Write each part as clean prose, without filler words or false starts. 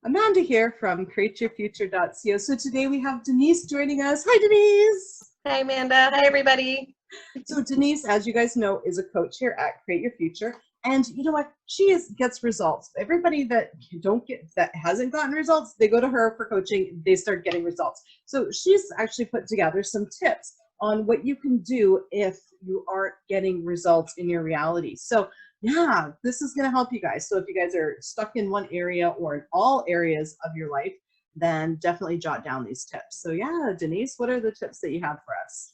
Amanda here from createyourfuture.co. So today we have Denise joining us. Hi, Denise. Hi, Amanda. Hi, everybody. So Denise, as you guys know, is a coach here at Create Your Future. And you know what? She gets results. Everybody that hasn't gotten results, they go to her for coaching, they start getting results. So she's actually put together some tips on what you can do if you aren't getting results in your reality. So yeah, this is going to help you guys. So if you guys are stuck in one area or in all areas of your life, then definitely jot down these tips. So yeah, Denise, what are the tips that you have for us?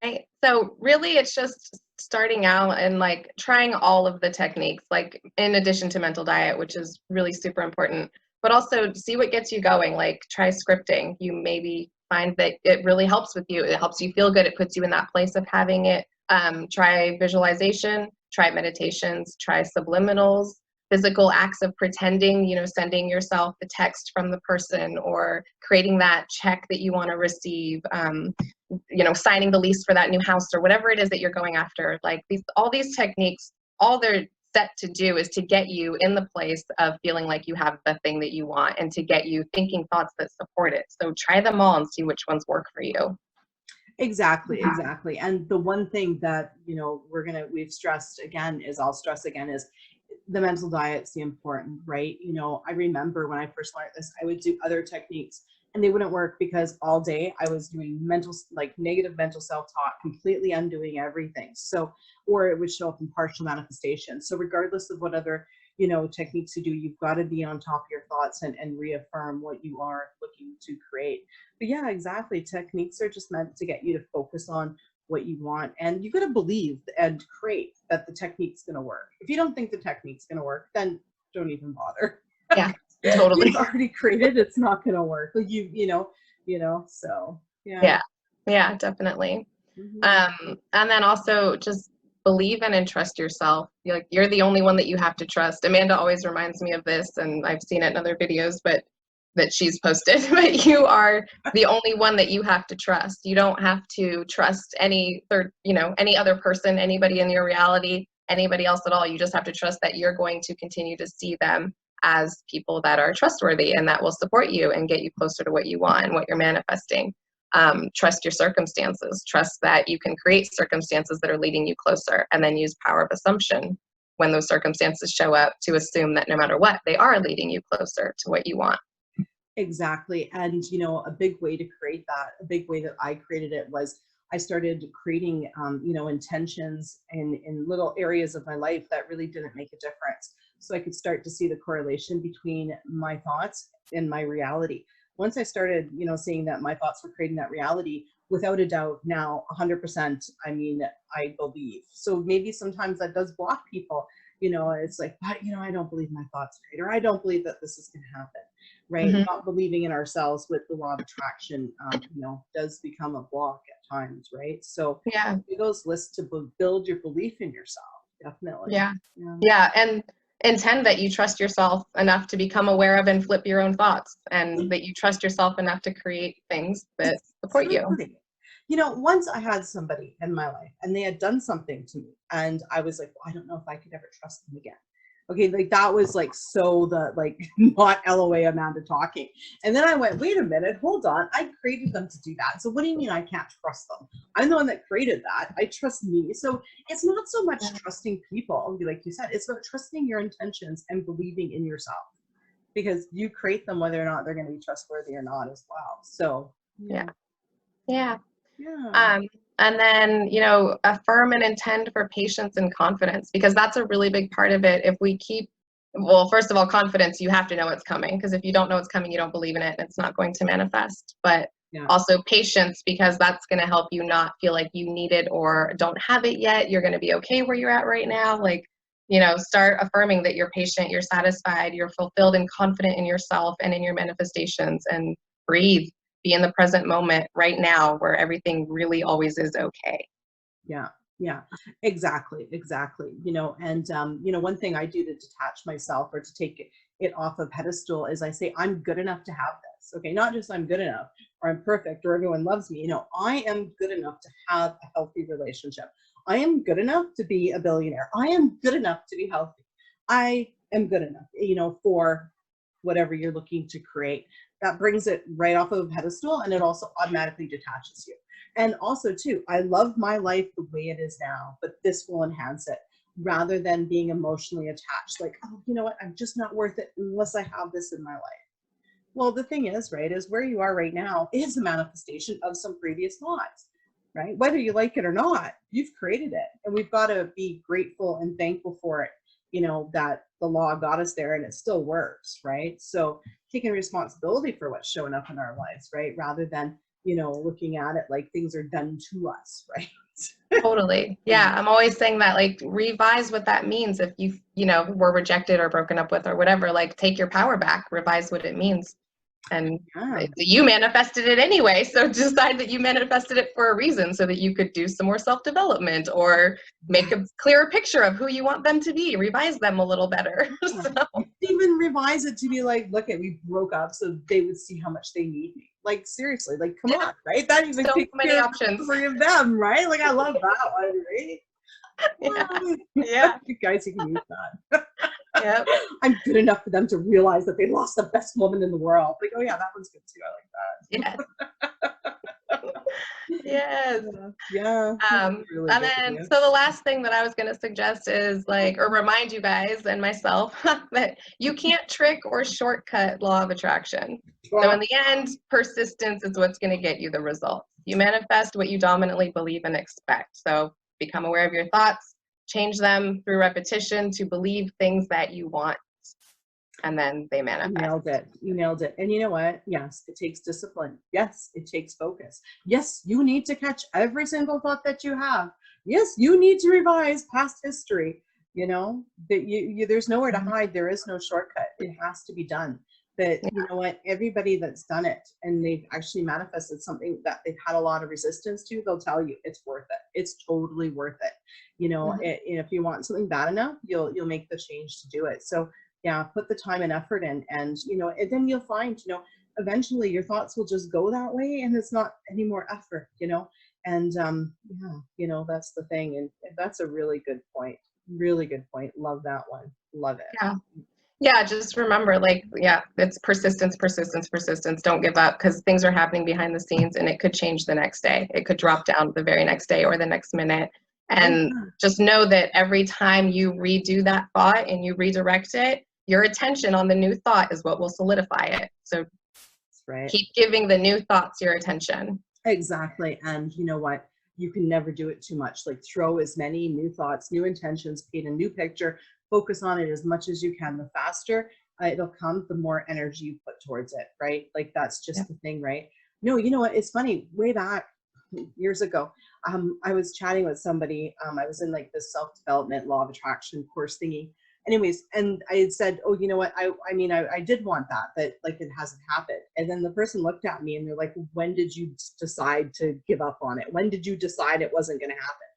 Right. So really it's just starting out and like trying all of the techniques, like in addition to mental diet, which is really super important, but also see what gets you going. Like try scripting. You maybe find that it really helps with you. It helps you feel good. It puts you in that place of having it. Try visualization, try meditations, try subliminals, physical acts of pretending, sending yourself the text from the person or creating that check that you want to receive, signing the lease for that new house or whatever it is that you're going after. Like all these techniques, all they're set to do is to get you in the place of feeling like you have the thing that you want and to get you thinking thoughts that support it. So try them all and see which ones work for you. Exactly. And the one thing that, we've stressed again is the mental diet's the important, right? I remember when I first learned this, I would do other techniques and they wouldn't work because all day I was doing negative mental self-talk, completely undoing everything. So, or it would show up in partial manifestation. So regardless of what other, techniques you do, you've got to be on top of your thoughts and reaffirm what you are looking to create. But yeah, exactly. Techniques are just meant to get you to focus on what you want, and you got to believe and create that the technique's going to work. If you don't think the technique's going to work, then don't even bother. Yeah, totally. You've already created, it's not going to work. Like so yeah, definitely. And then also just believe in and trust yourself. You're the only one that you have to trust. Amanda always reminds me of this, and I've seen it in other videos, but that she's posted, but you are the only one that you have to trust. You don't have to trust any other person, anybody in your reality, anybody else at all. You just have to trust that you're going to continue to see them as people that are trustworthy and that will support you and get you closer to what you want and what you're manifesting. Trust your circumstances. Trust that you can create circumstances that are leading you closer, and then use power of assumption when those circumstances show up to assume that no matter what, they are leading you closer to what you want. Exactly. And, a big way to create that, a big way that I created it was I started creating, intentions in little areas of my life that really didn't make a difference. So I could start to see the correlation between my thoughts and my reality. Once I started, seeing that my thoughts were creating that reality, without a doubt, now 100%, I believe. So maybe sometimes that does block people. It's like, but, I don't believe my thoughts right, or I don't believe that this is going to happen, right? Mm-hmm. Not believing in ourselves with the law of attraction, does become a block at times, right? So yeah, do those lists to build your belief in yourself, definitely. Yeah, and intend that you trust yourself enough to become aware of and flip your own thoughts, and that you trust yourself enough to create things that support you. Once I had somebody in my life and they had done something to me and I was like, well, I don't know if I could ever trust them again. Okay, that was not LOA Amanda talking. And then I went, wait a minute, hold on. I created them to do that. So what do you mean I can't trust them? I'm the one that created that. I trust me. So it's not so much trusting people, like you said, it's about trusting your intentions and believing in yourself, because you create them whether or not they're going to be trustworthy or not as well. So Yeah. And then, affirm and intend for patience and confidence, because that's a really big part of it. If we first of all, confidence, you have to know it's coming, because if you don't know it's coming, you don't believe in it, and it's not going to manifest. But also patience, because that's going to help you not feel like you need it or don't have it yet. You're going to be okay where you're at right now. Start affirming that you're patient, you're satisfied, you're fulfilled and confident in yourself and in your manifestations, and breathe. Be in the present moment right now, where everything really always is okay. Yeah, exactly. And one thing I do to detach myself or to take it off a pedestal is I say, I'm good enough to have this. Okay, not just I'm good enough or I'm perfect or everyone loves me. I am good enough to have a healthy relationship. I am good enough to be a billionaire. I am good enough to be healthy. I am good enough, for whatever you're looking to create. That brings it right off of a pedestal, and it also automatically detaches you. And also too, I love my life the way it is now, but this will enhance it, rather than being emotionally attached. Like, oh, you know what? I'm just not worth it unless I have this in my life. Well, the thing is, right, is where you are right now is a manifestation of some previous thoughts, right? Whether you like it or not, you've created it. And we've got to be grateful and thankful for it, you know, that the law got us there and it still works, right? So taking responsibility for what's showing up in our lives, right? Rather than, you know, looking at it like things are done to us, right? Totally. Yeah. I'm always saying that, like, revise what that means. If you know, were rejected or broken up with or whatever, like, take your power back, revise what it means. And you manifested it anyway. So decide that you manifested it for a reason, so that you could do some more self-development or make a clearer picture of who you want them to be, revise them a little better. So. Even revise it to be like, look, we broke up so they would see how much they need me. Like, seriously, like, come on, right? That even so takes many care options. of 3 of them, right? Like, I love that one, right? Yeah. You guys, you can use that. Yep. I'm good enough for them to realize that they lost the best woman in the world. Like, oh yeah, that one's good too. I like that. Yes. Yeah. Really and then, so the last thing that I was going to suggest is, like, or remind you guys and myself that you can't trick or shortcut law of attraction. So in the end, persistence is what's going to get you the results. You manifest what you dominantly believe and expect. So become aware of your thoughts, change them through repetition to believe things that you want, and then they manifest. You nailed it. You nailed it. And you know what? Yes, it takes discipline. Yes, it takes focus. Yes, you need to catch every single thought that you have. Yes, you need to revise past history. You know, that there's nowhere to hide. There is no shortcut. It has to be done. But you know what? Everybody that's done it and they've actually manifested something that they've had a lot of resistance to, they'll tell you it's worth it. It's totally worth it. You know, if you want something bad enough, you'll make the change to do it. So yeah, put the time and effort in, and you know, and then you'll find, you know, eventually your thoughts will just go that way, and it's not any more effort, you know. And yeah, you know, that's the thing, and that's a really good point. Really good point. Love that one. Love it. Yeah. Yeah, just remember, like, yeah, it's persistence, persistence, persistence. Don't give up, because things are happening behind the scenes, and it could change the next day. It could drop down the very next day or the next minute. And just know that every time you redo that thought and you redirect it, your attention on the new thought is what will solidify it. So keep giving the new thoughts your attention. Exactly. And you know what? You can never do it too much. Like, throw as many new thoughts, new intentions, paint a new picture, focus on it as much as you can. The faster it'll come, the more energy you put towards it, right? Like, that's just the thing, right? No, you know what? It's funny. Way back years ago, I was chatting with somebody. I was in like this self-development law of attraction course thingy. Anyways, and I had said, oh, you know what? I mean, I did want that, but like, it hasn't happened. And then the person looked at me and they're like, when did you decide to give up on it? When did you decide it wasn't going to happen?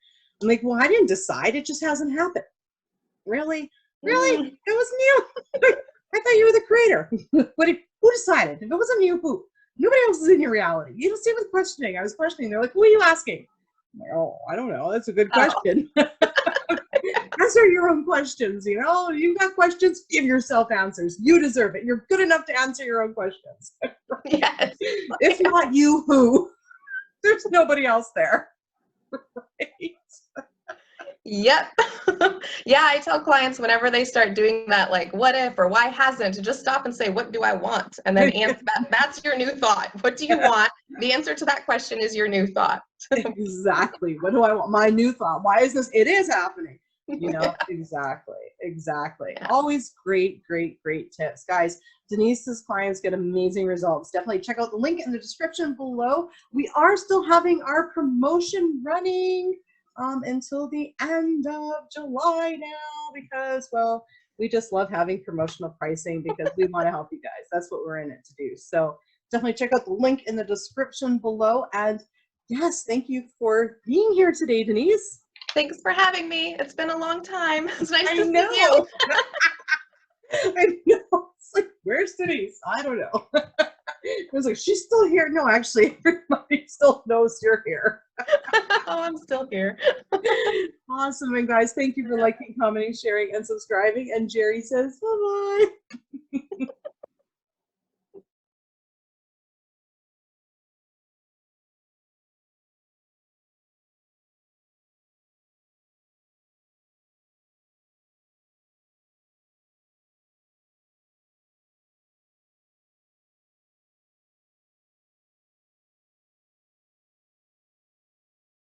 I'm like, well, I didn't decide. It just hasn't happened. Really? Really? It wasn't you. I thought you were the creator. Who decided? If it wasn't you, who? Nobody else is in your reality. You don't see what's questioning. I was questioning. They're like, who are you asking? I'm like, oh, I don't know. That's a good question. Answer your own questions. You know, you've got questions, give yourself answers. You deserve it. You're good enough to answer your own questions. Yes. If not you, who? There's nobody else there. Right? Yep. Yeah, I tell clients whenever they start doing that, like, what if or why hasn't, to just stop and say, what do I want? And then answer that's your new thought. What do you want? The answer to that question is your new thought. Exactly. What do I want? My new thought. Why is this? It is happening. You know, exactly. Yeah. Always great tips. Guys, Denise's clients get amazing results. Definitely check out the link in the description below. We are still having our promotion running until the end of July now, because, well, we just love having promotional pricing because we want to help you guys. That's what we're in it to do. So definitely check out the link in the description below. And yes, thank you for being here today, Denise. Thanks for having me. It's been a long time. It's nice to see you. I know. It's like, where's Denise? I don't know. I was like, she's still here. No, actually, everybody still knows you're here. Oh, I'm still here. Awesome. And guys, thank you for liking, commenting, sharing, and subscribing. And Jerry says, bye-bye.